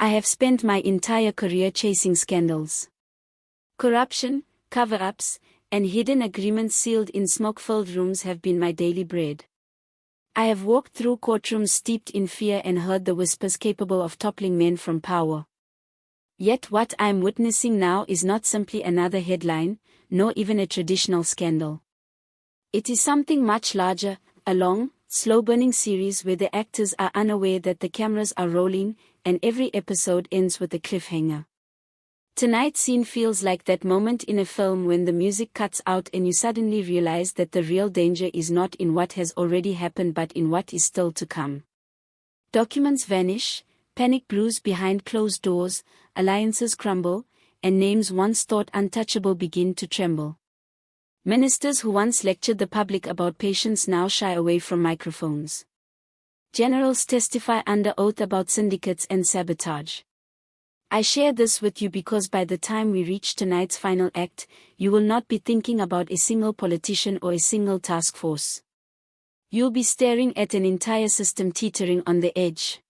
I have spent my entire career chasing scandals. Corruption, cover-ups, and hidden agreements sealed in smoke-filled rooms have been my daily bread. I have walked through courtrooms steeped in fear and heard the whispers capable of toppling men from power. Yet what I am witnessing now is not simply another headline, nor even a traditional scandal. It is something much larger, a long, slow-burning series where the actors are unaware that the cameras are rolling, and every episode ends with a cliffhanger. Tonight's scene feels like that moment in a film when the music cuts out and you suddenly realize that the real danger is not in what has already happened but in what is still to come. Documents vanish, panic brews behind closed doors, alliances crumble, and names once thought untouchable begin to tremble. Ministers who once lectured the public about patience now shy away from microphones. Generals testify under oath about syndicates and sabotage. I share this with you because by the time we reach tonight's final act, you will not be thinking about a single politician or a single task force. You'll be staring at an entire system teetering on the edge.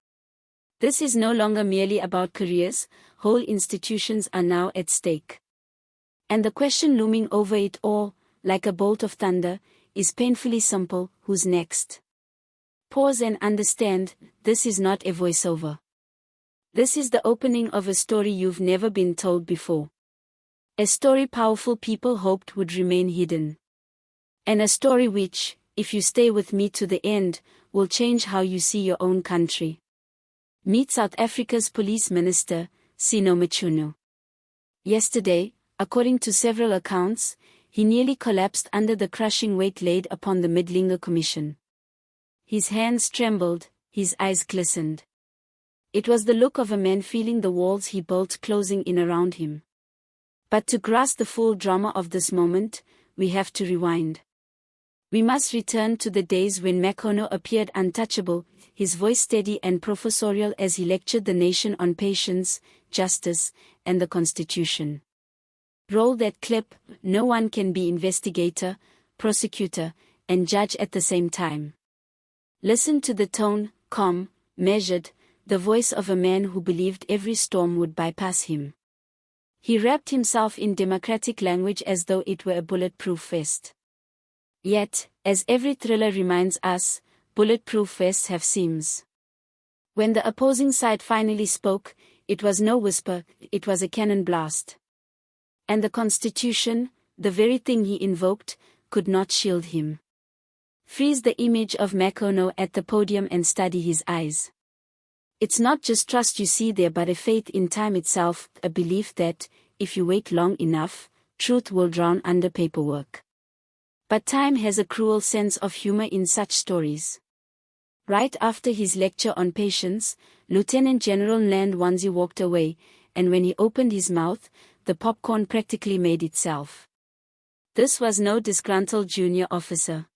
This is no longer merely about careers, whole institutions are now at stake. And the question looming over it all, like a bolt of thunder, is painfully simple: who's next? Pause and understand, this is not a voiceover. This is the opening of a story you've never been told before. A story powerful people hoped would remain hidden. And a story which, if you stay with me to the end, will change how you see your own country. Meet South Africa's police minister, Mchunu. Yesterday, according to several accounts, he nearly collapsed under the crushing weight laid upon the Midlinge Commission. His hands trembled, his eyes glistened. It was the look of a man feeling the walls he built closing in around him. But to grasp the full drama of this moment, we have to rewind. We must return to the days when Mkhwanazi appeared untouchable, his voice steady and professorial as he lectured the nation on patience, justice, and the Constitution. Roll that clip. No one can be investigator, prosecutor, and judge at the same time. Listen to the tone, calm, measured, the voice of a man who believed every storm would bypass him. He wrapped himself in democratic language as though it were a bulletproof vest. Yet, as every thriller reminds us, bulletproof vests have seams. When the opposing side finally spoke, it was no whisper, it was a cannon blast. And the Constitution, the very thing he invoked, could not shield him. Freeze the image of Mkhwanazi at the podium and study his eyes. It's not just trust you see there but a faith in time itself, a belief that, if you wait long enough, truth will drown under paperwork. But time has a cruel sense of humor in such stories. Right after his lecture on patience, Lieutenant General Mkhwanazi walked away, and when he opened his mouth, the popcorn practically made itself. This was no disgruntled junior officer.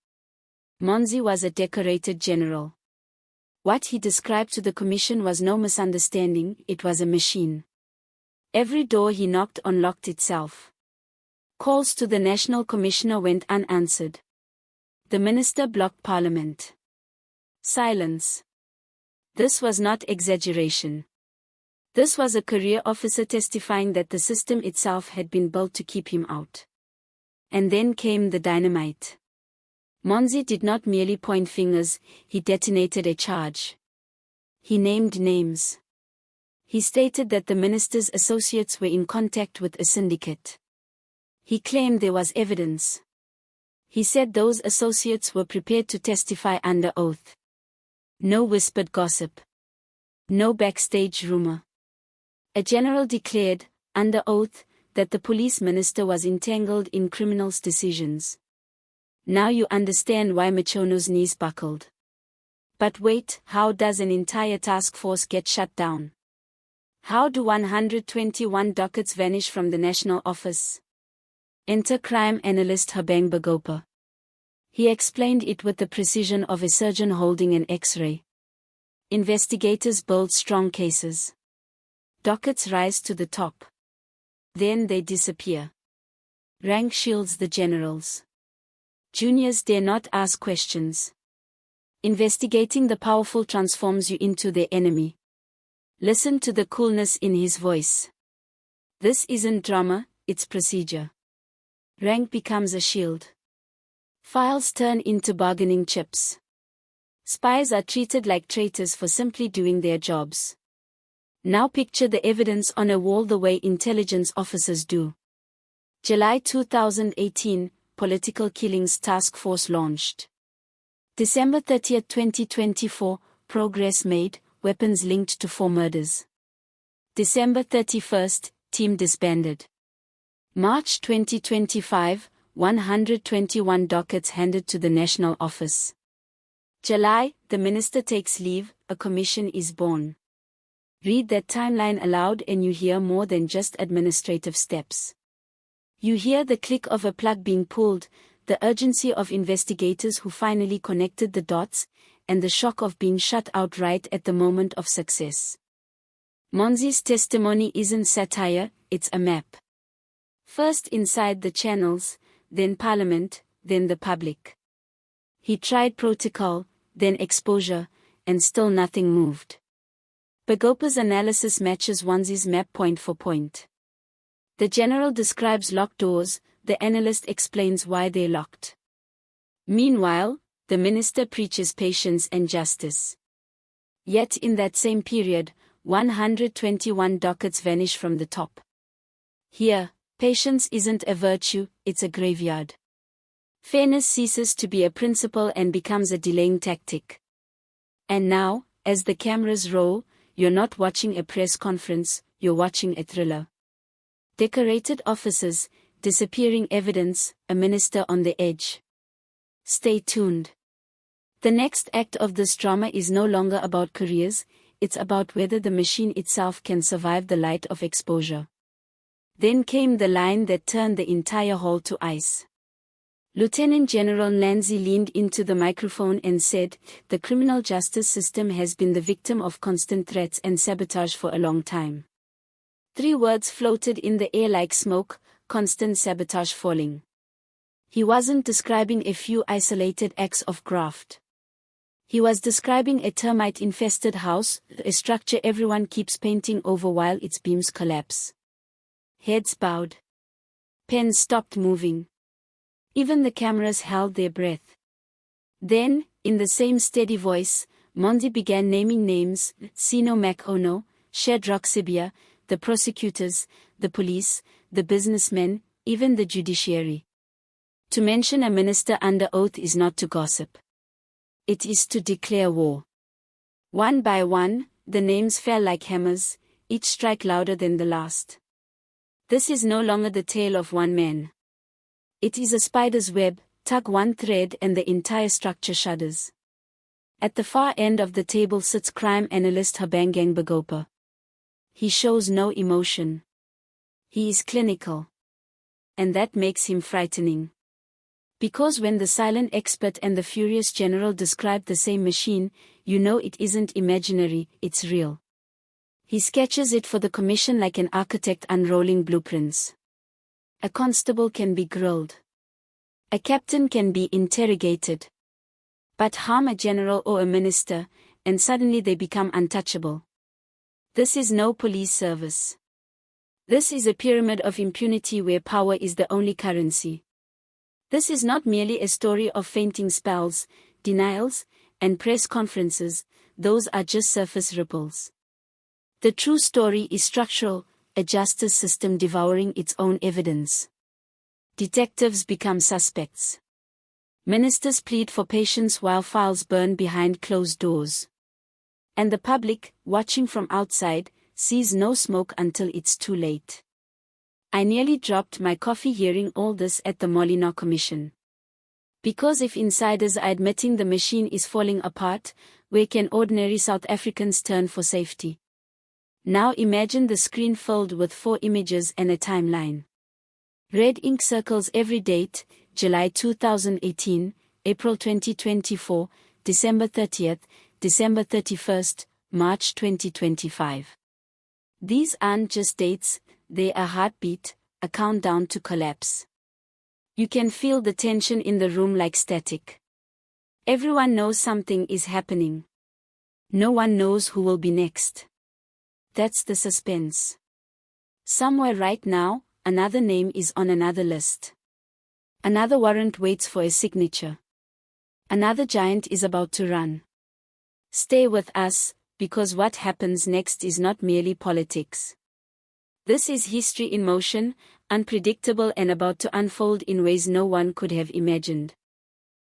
Mkhwanazi was a decorated general. What he described to the commission was no misunderstanding, it was a machine. Every door he knocked on locked itself. Calls to the National Commissioner went unanswered. The minister blocked Parliament. Silence. This was not exaggeration. This was a career officer testifying that the system itself had been built to keep him out. And then came the dynamite. Mkhwanazi did not merely point fingers, he detonated a charge. He named names. He stated that the minister's associates were in contact with a syndicate. He claimed there was evidence. He said those associates were prepared to testify under oath. No whispered gossip. No backstage rumor. A general declared, under oath, that the police minister was entangled in criminals' decisions. Now you understand why Mchunu's knees buckled. But wait, how does an entire task force get shut down? How do 121 dockets vanish from the national office? Enter crime analyst Habang Bagopa. He explained it with the precision of a surgeon holding an X-ray. Investigators build strong cases. Dockets rise to the top. Then they disappear. Rank shields the generals. Juniors dare not ask questions. Investigating the powerful transforms you into their enemy. Listen to the coolness in his voice. This isn't drama, it's procedure. Rank becomes a shield. Files turn into bargaining chips. Spies are treated like traitors for simply doing their jobs. Now picture the evidence on a wall the way intelligence officers do. July 2018, Political Killings Task Force launched. December 30, 2024, progress made, weapons linked to 4 murders. December 31, team disbanded. March 2025, 121 dockets handed to the National Office. July, the minister takes leave, a commission is born. Read that timeline aloud and you hear more than just administrative steps. You hear the click of a plug being pulled, the urgency of investigators who finally connected the dots, and the shock of being shut out right at the moment of success. Monzi's testimony isn't satire, it's a map. First inside the channels, then Parliament, then the public. He tried protocol, then exposure, and still nothing moved. Bagopa's analysis matches Monzi's map point for point. The general describes locked doors, the analyst explains why they're locked. Meanwhile, the minister preaches patience and justice. Yet in that same period, 121 dockets vanish from the top. Here, patience isn't a virtue, it's a graveyard. Fairness ceases to be a principle and becomes a delaying tactic. And now, as the cameras roll, you're not watching a press conference, you're watching a thriller. Decorated offices, disappearing evidence, a minister on the edge. Stay tuned. The next act of this drama is no longer about careers, it's about whether the machine itself can survive the light of exposure. Then came the line that turned the entire hall to ice. Lieutenant General Mkhwanazi leaned into the microphone and said, "The criminal justice system has been the victim of constant threats and sabotage for a long time." 3 words floated in the air like smoke, constant sabotage falling. He wasn't describing a few isolated acts of graft. He was describing a termite-infested house, a structure everyone keeps painting over while its beams collapse. Heads bowed. Pens stopped moving. Even the cameras held their breath. Then, in the same steady voice, Mondi began naming names: Sino Mkhwanazi, Shadrach Sibia, the prosecutors, the police, the businessmen, even the judiciary. To mention a minister under oath is not to gossip. It is to declare war. One by one, the names fell like hammers, each strike louder than the last. This is no longer the tale of one man. It is a spider's web, tug one thread and the entire structure shudders. At the far end of the table sits crime analyst Habangang Bagopa. He shows no emotion. He is clinical. And that makes him frightening. Because when the silent expert and the furious general describe the same machine, you know it isn't imaginary, it's real. He sketches it for the commission like an architect unrolling blueprints. A constable can be grilled. A captain can be interrogated. But harm a general or a minister, and suddenly they become untouchable. This is no police service. This is a pyramid of impunity where power is the only currency. This is not merely a story of fainting spells, denials, and press conferences, those are just surface ripples. The true story is structural, a justice system devouring its own evidence. Detectives become suspects. Ministers plead for patience while files burn behind closed doors. And the public, watching from outside, sees no smoke until it's too late. I nearly dropped my coffee hearing all this at the Molina Commission. Because if insiders are admitting the machine is falling apart, where can ordinary South Africans turn for safety? Now imagine the screen filled with 4 images and a timeline. Red ink circles every date: July 2018, April 2024, December 30th, December 31st, March 2025. These aren't just dates, they are heartbeat, a countdown to collapse. You can feel the tension in the room like static. Everyone knows something is happening. No one knows who will be next. That's the suspense. Somewhere right now, another name is on another list. Another warrant waits for a signature. Another giant is about to run. Stay with us, because what happens next is not merely politics. This is history in motion, unpredictable and about to unfold in ways no one could have imagined.